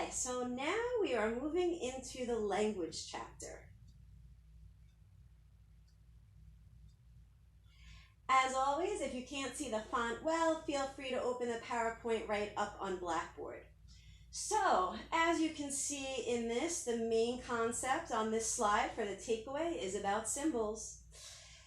Okay, so now we are moving into the language chapter. As always, if you can't see the font well, feel free to open the PowerPoint right up on Blackboard. So, as you can see in this, the main concept on this slide for the takeaway is about symbols.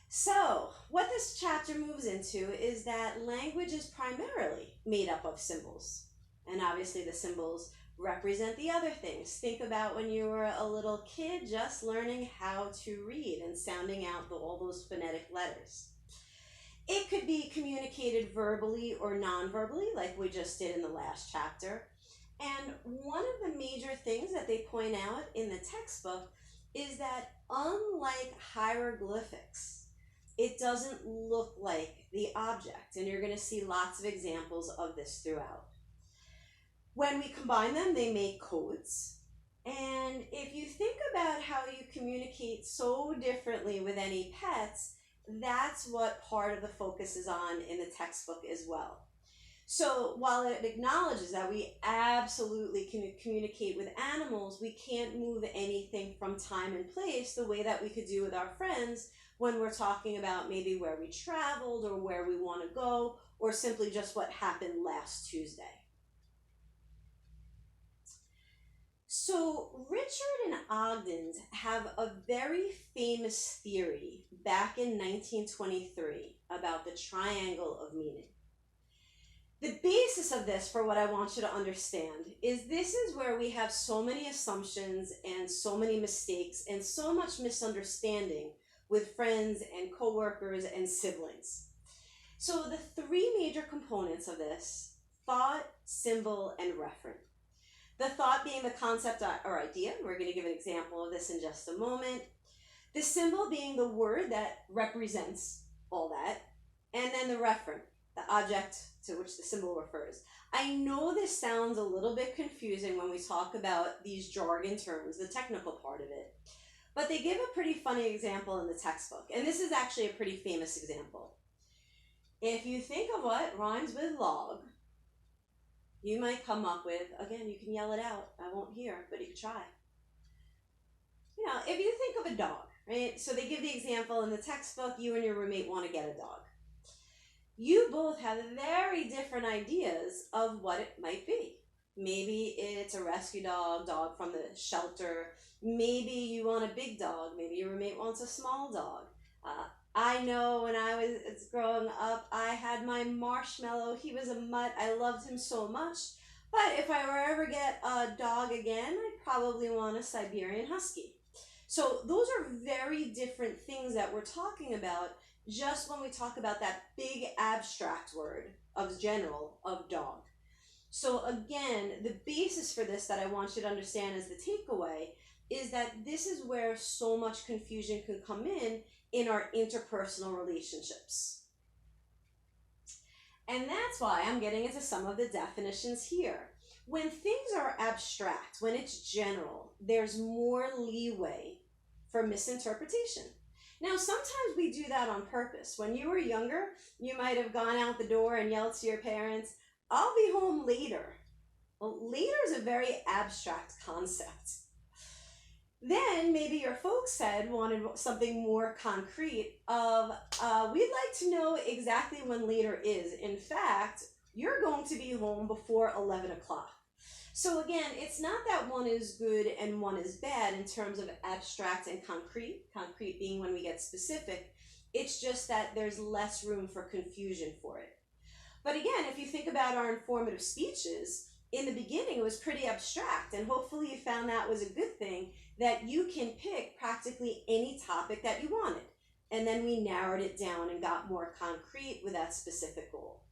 So, what this chapter moves into is that language is primarily made up of symbols. And obviously the symbols represent the other things. Think about when you were a little kid just learning how to read and sounding out all those phonetic letters. It could be communicated verbally or non-verbally, like we just did in the last chapter. And one of the major things that they point out in the textbook is that unlike hieroglyphics, it doesn't look like the object. And you're going to see lots of examples of this throughout. When we combine them, they make codes. And if you think about how you communicate so differently with any pets, that's what part of the focus is on in the textbook as well. So while it acknowledges that we absolutely can communicate with animals, we can't move anything from time and place the way that we could do with our friends when we're talking about maybe where we traveled or where we want to go, or simply just what happened last Tuesday. So Richard and Ogden have a very famous theory back in 1923 about the triangle of meaning. The basis of this, for what I want you to understand, is this is where we have so many assumptions and so many mistakes and so much misunderstanding with friends and coworkers and siblings. So the three major components of this: thought, symbol, and referent. The thought being the concept or idea. We're going to give an example of this in just a moment. The symbol being the word that represents all that. And then the referent, the object to which the symbol refers. I know this sounds a little bit confusing when we talk about these jargon terms, the technical part of it. But they give a pretty funny example in the textbook. And this is actually a pretty famous example. If you think of what rhymes with log, you might come up with, again, you can yell it out. I won't hear, but you can try. You know, if you think of a dog, right? So they give the example in the textbook, you and your roommate want to get a dog. You both have very different ideas of what it might be. Maybe it's a rescue dog from the shelter. Maybe you want a big dog. Maybe your roommate wants a small dog. I know when I was growing up, I had my Marshmallow. He was a mutt. I loved him so much. But if I were ever get a dog again, I'd probably want a Siberian Husky. So those are very different things that we're talking about just when we talk about that big abstract word of general, of dog. So again, the basis for this that I want you to understand as the takeaway is that this is where so much confusion can come in our interpersonal relationships. And that's why I'm getting into some of the definitions here. When things are abstract, when it's general, there's more leeway for misinterpretation. Now, sometimes we do that on purpose. When you were younger, you might have gone out the door and yelled to your parents, "I'll be home later." Well, later is a very abstract concept. Then maybe your folks wanted something more concrete of, we'd like to know exactly when later is. In fact, you're going to be home before 11 o'clock. So again, it's not that one is good and one is bad in terms of abstract and concrete being when we get specific. It's just that there's less room for confusion for it. But again, if you think about our informative speeches, in the beginning it was pretty abstract, and hopefully you found that was a good thing, that you can pick practically any topic that you wanted. And then we narrowed it down and got more concrete with that specific goal.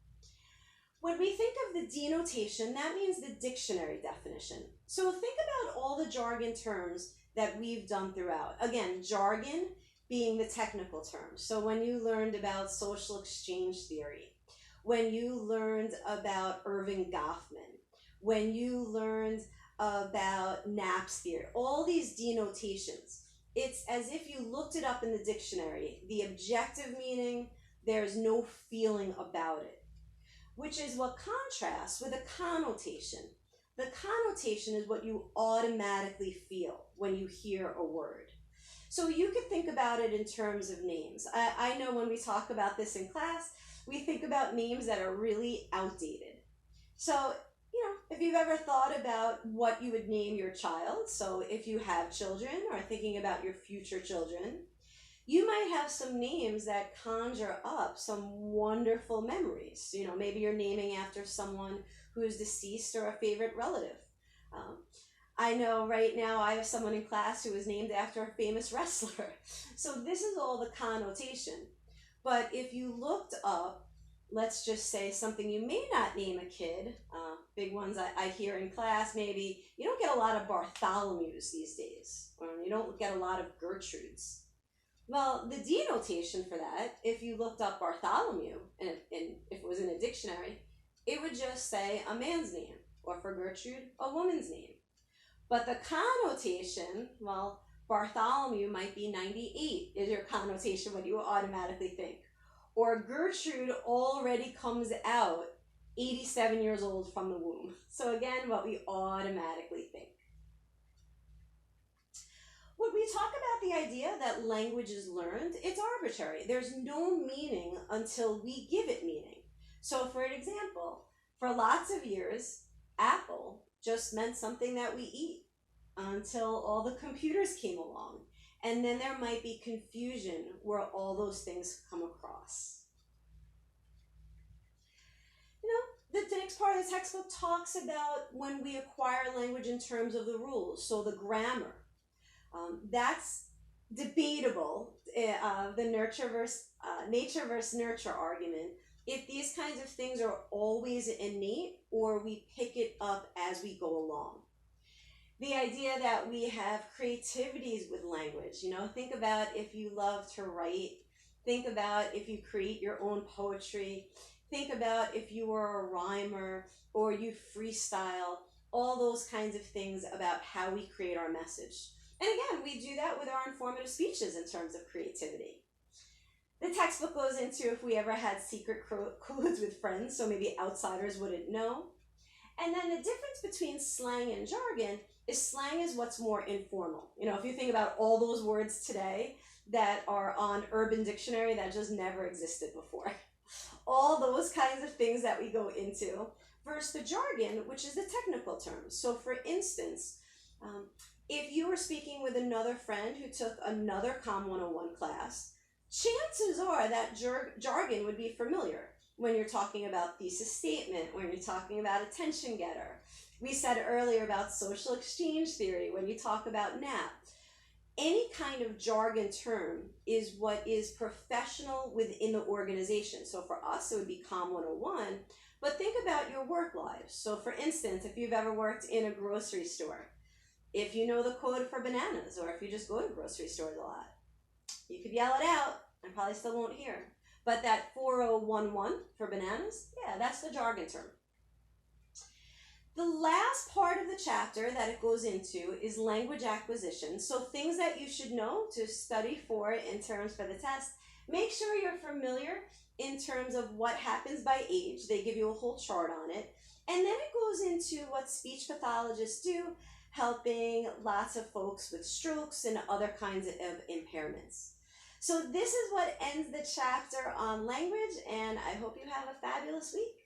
When we think of the denotation, that means the dictionary definition. So think about all the jargon terms that we've done throughout. Again, jargon being the technical terms. So when you learned about social exchange theory, when you learned about Irving Goffman, when you learned about Knapp's theory, all these denotations, it's as if you looked it up in the dictionary. The objective meaning, there's no feeling about it, which is what contrasts with a connotation. The connotation is what you automatically feel when you hear a word. So you could think about it in terms of names. I know when we talk about this in class, we think about names that are really outdated. So, if you've ever thought about what you would name your child, so if you have children or thinking about your future children, you might have some names that conjure up some wonderful memories. Maybe you're naming after someone who is deceased or a favorite relative. Um, I know right now I have someone in class who is named after a famous wrestler. So this is all the connotation. But if you looked up, let's just say something you may not name a kid, big ones I hear in class, maybe you don't get a lot of Bartholomews these days, or you don't get a lot of Gertrudes. Well, the denotation for that, if you looked up Bartholomew, and if it was in a dictionary, it would just say a man's name, or for Gertrude, a woman's name. But the connotation, well, Bartholomew might be 98 is your connotation when you automatically think. Or Gertrude already comes out 87 years old from the womb. So again, what we automatically think. When we talk about the idea that language is learned, it's arbitrary. There's no meaning until we give it meaning. So for an example, for lots of years, apple just meant something that we eat until all the computers came along. And then there might be confusion where all those things come across. The next part of the textbook talks about when we acquire language in terms of the rules, so the grammar. That's debatable, the nature versus nurture argument, if these kinds of things are always innate or we pick it up as we go along. The idea that we have creativities with language, think about if you love to write, think about if you create your own poetry, think about if you were a rhymer or you freestyle, all those kinds of things about how we create our message. And again, we do that with our informative speeches in terms of creativity. The textbook goes into if we ever had secret codes with friends, so maybe outsiders wouldn't know. And then the difference between slang and jargon is slang is what's more informal. If you think about all those words today that are on Urban Dictionary that just never existed before. All those kinds of things that we go into versus the jargon, which is the technical terms. So for instance, if you were speaking with another friend who took another Com 101 class, chances are that jargon would be familiar when you're talking about thesis statement, when you're talking about attention getter. We said earlier about social exchange theory, when you talk about NAP. Any kind of jargon term is what is professional within the organization. So for us, it would be Com 101, but think about your work lives. So for instance, if you've ever worked in a grocery store, if you know the code for bananas, or if you just go to grocery stores a lot, you could yell it out and probably still won't hear. But that 4011 for bananas, yeah, that's the jargon term. The last part of the chapter that it goes into is language acquisition. So things that you should know to study for in terms for the test. Make sure you're familiar in terms of what happens by age. They give you a whole chart on it. And then it goes into what speech pathologists do, helping lots of folks with strokes and other kinds of impairments. So this is what ends the chapter on language, and I hope you have a fabulous week.